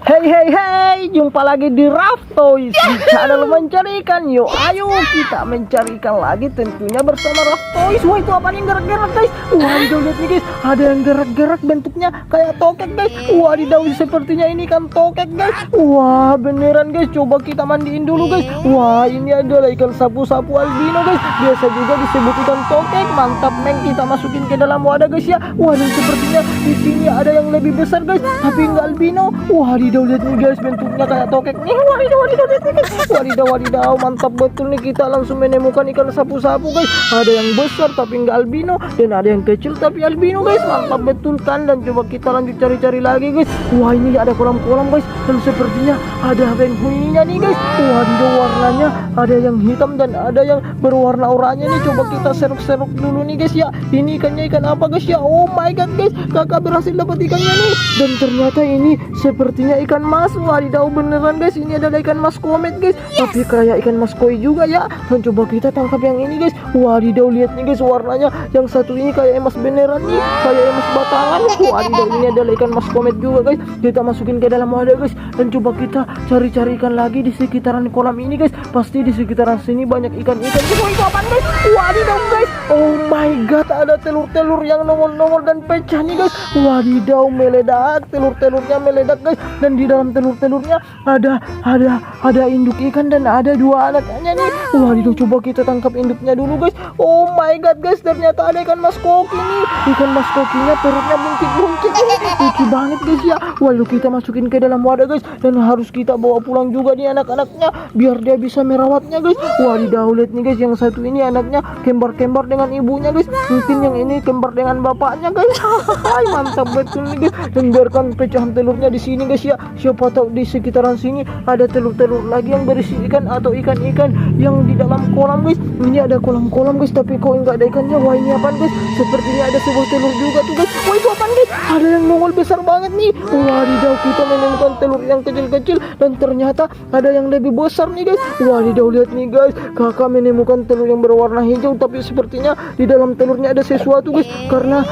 Hey hey hey, jumpa lagi di Raftoys channel mencari ikan. Yuk ayo kita mencari ikan lagi tentunya bersama Raftoys. Wah, itu apa nih gerak-gerak guys? Wah, lihat nih guys, ada yang gerak-gerak bentuknya kayak tokek guys. Wah, di daun sepertinya ini kan tokek guys. Wah, beneran guys, coba kita mandiin dulu guys. Wah, ini adalah ikan sapu-sapu albino guys, biasa juga disebut ikan tokek. Mantap men, kita masukin ke dalam wadah guys ya. Wah, dan sepertinya di sini ada yang lebih besar guys, tapi enggak albino. Wah, lihat nih guys, bentuknya kayak tokek nih. Wadidaw, lihat nih guys. Wadidaw, mantap betul nih, kita langsung menemukan ikan sapu-sapu guys. Ada yang besar tapi enggak albino, dan ada yang kecil tapi albino guys. Mantap betul kan. Dan coba kita lanjut cari-cari lagi guys. Wah, ini ada kolam-kolam guys, dan sepertinya ada penghuninya nih guys. Wadidaw, warnanya ada yang hitam dan ada yang berwarna oranye nih. Coba kita seruk-seruk dulu nih guys ya. Ini ikannya ikan apa guys ya? Oh my god guys, kakak berhasil dapat ikannya nih. Dan ternyata ini sepertinya ikan mas. Wadidaw, beneran guys, ini adalah ikan mas komet guys, tapi kayak ikan mas koi juga ya. Dan coba kita tangkap yang ini guys. Wadidaw, lihat nih guys, warnanya yang satu ini kayak emas beneran nih, kayak emas batangan. Wadidaw, ini adalah ikan mas komet juga guys. Kita masukin ke dalam wadah guys, dan coba kita cari-cari ikan lagi di sekitaran kolam ini guys. Pasti di sekitaran sini banyak ikan-ikan. Semua itu apaan guys? Wadidaw guys, oh my god, ada telur-telur yang nongol-nongol dan pecah nih guys. Wadidaw, meledak, telur-telurnya meledak guys. Dan di dalam telur-telurnya ada induk ikan dan ada dua anaknya nih. Wadidaw, coba kita tangkap induknya dulu guys. Oh my god guys, ternyata ada ikan mas koki nih. Ikan mas kokinya perutnya buncit-buncit nih, lucu banget guys ya. Waduh, kita masukin ke dalam wadah guys, dan harus kita bawa pulang juga nih anak-anaknya biar dia bisa merawatnya guys. Wadidaw, lihat nih guys, yang satu ini anaknya kembar-kembar dengan ibunya guys, mungkin yang ini kembar dengan bapaknya guys. Hai, mantap betul nih guys. Dan biarkan pecahan telurnya di sini guys ya. Siapa tahu di sekitaran sini ada telur-telur lagi yang berisi ikan atau ikan-ikan yang di dalam kolam guys. Ini ada kolam-kolam guys, tapi kok enggak ada ikannya. Wah, ini apaan guys? Sepertinya ada sebuah telur juga tuh guys. Wah, itu apaan guys? Ada yang nongol besar banget nih. Wadidaw, kita menemukan telur yang kecil-kecil dan ternyata ada yang lebih besar nih guys. Wadidaw, lihat nih guys, kakak menemukan telur yang berwarna hijau, tapi sepertinya di dalam telurnya ada sesuatu guys, karena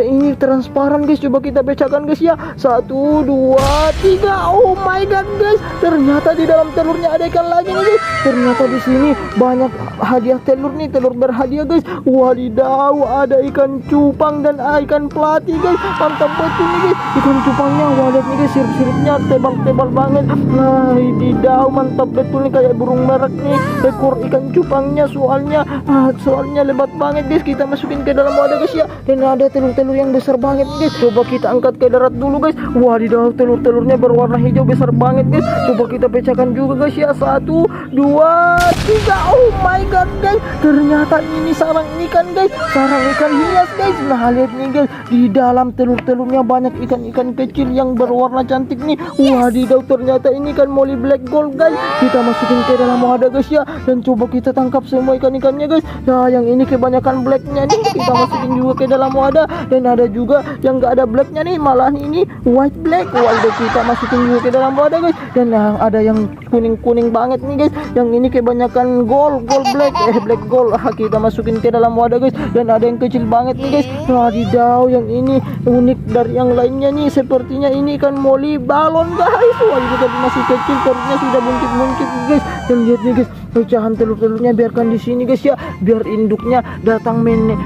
ini transparan guys. Coba kita pecahkan guys ya. 1, 2, 3. Oh my god guys, ternyata di dalam telurnya ada ikan lagi nih guys. Ternyata di sini banyak hadiah telur nih, telur berhadiah guys. Wadidaw, ada ikan cupang dan ikan pelati guys. Mantap betul nih guys, ikan cupangnya. Wah, lihat nih guys, sirup-sirupnya tebal-tebal banget. Nah, wadidaw, mantap betul nih, kayak burung merak nih ekor ikan cupangnya. Soalnya lebat banget guys. Kita masukin ke dalam wadah guys ya. Dan ada telur-telur yang besar banget guys. Coba kita angkat ke darat dulu guys. Wadidaw, telur-telurnya berwarna hijau besar banget guys. Coba kita pecahkan juga guys ya. 1, 2, 3. Oh my god guys, ternyata ini sarang ikan guys, sarang ikan hias guys. Nah, lihat nih guys, di dalam telur-telurnya banyak ikan-ikan kecil yang berwarna cantik nih. Wadidaw, ternyata ini kan molly black gold guys. Kita masukin ke dalam wadah guys ya, dan coba kita tangkap semua ikan-ikannya guys. Nah, yang ini kebanyakan blacknya nih, kita masukin juga ke dalam wadah. Dan ada juga yang gak ada blacknya nih, malah ini white black. Waduh, kita masukin juga ke dalam wadah guys. Dan ada yang kuning-kuning banget nih guys, yang ini kebanyakan gold black gold. Kita masukin ke dalam wadah guys. Dan ada yang kecil banget nih guys. Wadidaw, yang ini unik dari yang lainnya nih, sepertinya ini kan molly balon guys. Waduh, tapi masih kecil, perutnya sudah buncit-buncit guys. Dan lihat nih guys, pecahan telur-telurnya biarkan di sini guys ya, biar induknya datang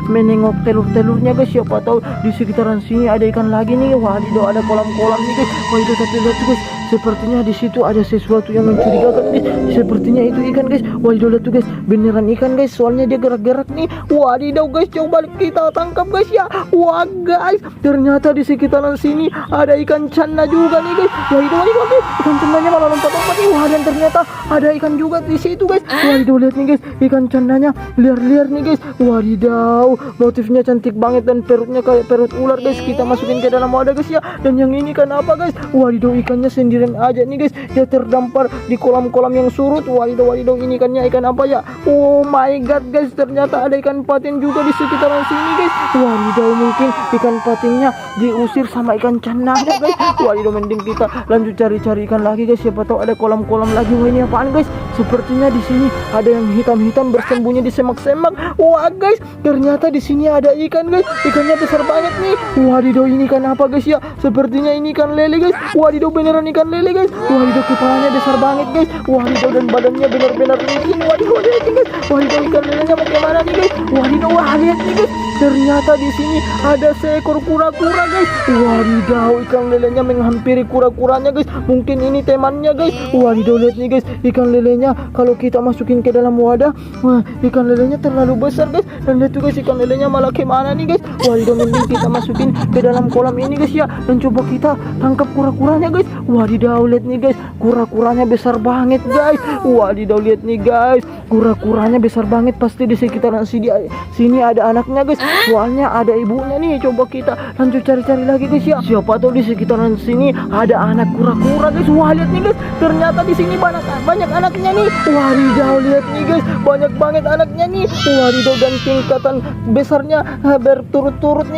menengok telur-telurnya guys. Siapa tahu di sekitaran sini ada ikan lagi nih. Wadidaw, ada kolam-kolam nih guys. Waduh, tapi lihat guys, sepertinya di situ ada sesuatu yang mencurigakan guys. Sepertinya itu ikan guys. Wadidaw, lihat tuh guys, beneran ikan guys, soalnya dia gerak-gerak nih. Wadidaw guys, coba kita tangkap guys ya. Wah guys, ternyata di sekitaran sini ada ikan cana juga nih guys. Wadidaw, ikan cananya malah lompat-lompat nih. Wah, dan ternyata ada ikan juga di situ guys. Wadidaw, lihat nih guys, ikan cananya liar-liar nih guys. Wadidaw, motifnya cantik banget dan perutnya kayak perut ular guys. Kita masukin ke dalam wadah guys ya. Dan yang ini kan apa guys? Wadidaw, ikannya sendirian aja nih guys, dia terdampar di kolam-kolam yang surut. Wadidaw, ini ikannya ikan apa ya? Oh my god guys, ternyata ada ikan patin juga di sekitaran sini guys. Wadidaw, mungkin ikan patinnya diusir sama ikan cananya guys. Wadidaw, mending kita lanjut cari-cari ikan lagi guys. Siapa tahu ada kolam-kolam lagi. Wah, ini apaan guys? Sepertinya di sini ada yang hitam-hitam bersembunyi di semak-semak. Wah guys, ternyata di sini ada ikan guys. Ikannya besar banget nih. Wadidaw, ini ikan apa guys ya? Sepertinya ini ikan lele guys. Wadidaw, beneran ikan ikan lele guys. Wadidaw, kepalanya besar banget guys. Wadidaw, dan badannya benar-benar licin. Wadidaw, lihat nih guys. Wadidaw, ikan lelenya mau kemana nih guys? Wadidaw, wah lihat nih guys. Ternyata di sini ada seekor kura-kura guys. Wadidaw, ikan lelenya menghampiri kura-kuranya guys. Mungkin ini temannya guys. Wadidaw, lihat nih guys. Ikan lelenya kalau kita masukin ke dalam wadah, wah, ikan lelenya terlalu besar guys. Dan lihat tuh guys, ikan lelenya malah kemana nih guys? Wadidaw, mending kita masukin ke dalam kolam ini guys ya. Dan coba kita tangkap kura-kuranya guys. Wadidaw, lihat nih guys. Kura-kuranya besar banget guys. Wadidaw, lihat nih guys. Kura-kuranya besar banget. Pasti di sekitaran sini ada anaknya guys. Soalnya ada ibunya nih. Coba kita lanjut cari-cari lagi guys ya. Siapa tahu di sekitaran sini ada anak kura-kura guys. Wah, lihat nih guys. Ternyata di sini banyak anaknya nih. Wadidaw, lihat nih guys. Banyak banget anaknya nih. Wadidaw, dan tingkatan besarnya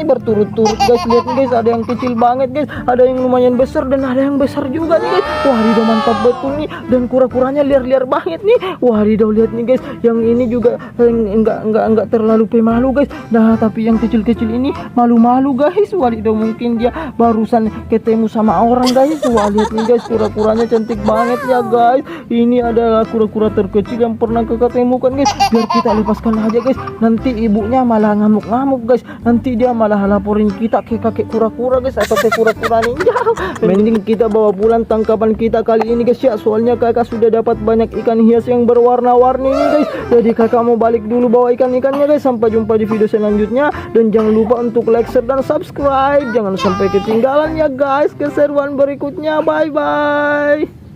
berturut-turut guys. Lihat nih guys, ada yang kecil banget guys, ada yang lumayan besar dan ada yang besar juga nih guys. Wadidaw, mantap betul nih. Dan kura-kuranya liar-liar banget nih. Wadidaw, lihat nih guys. Yang ini juga enggak terlalu pemalu guys. Nah, tapi yang kecil-kecil ini malu-malu guys. Wadidaw, mungkin dia barusan ketemu sama orang guys. Wah, lihat nih guys, kura-kuranya cantik banget ya guys. Ini adalah kura-kura terkecil yang pernah kakak temukan guys. Biar kita lepaskan aja guys. Nanti ibunya malah ngamuk-ngamuk guys. Nanti dia malah laporin kita ke kakek kura-kura guys, atau ke kura-kura ninja. Mending kita bawa pulang tangkapan kita kali ini guys ya. Soalnya kakak sudah dapat banyak ikan hias yang berwarna-warni nih guys. Jadi kakak mau balik dulu bawa ikan-ikannya guys. Sampai jumpa di video selanjutnya. Dan jangan lupa untuk like, share, dan subscribe. Jangan sampai ketinggalan ya guys keseruan berikutnya. Bye-bye.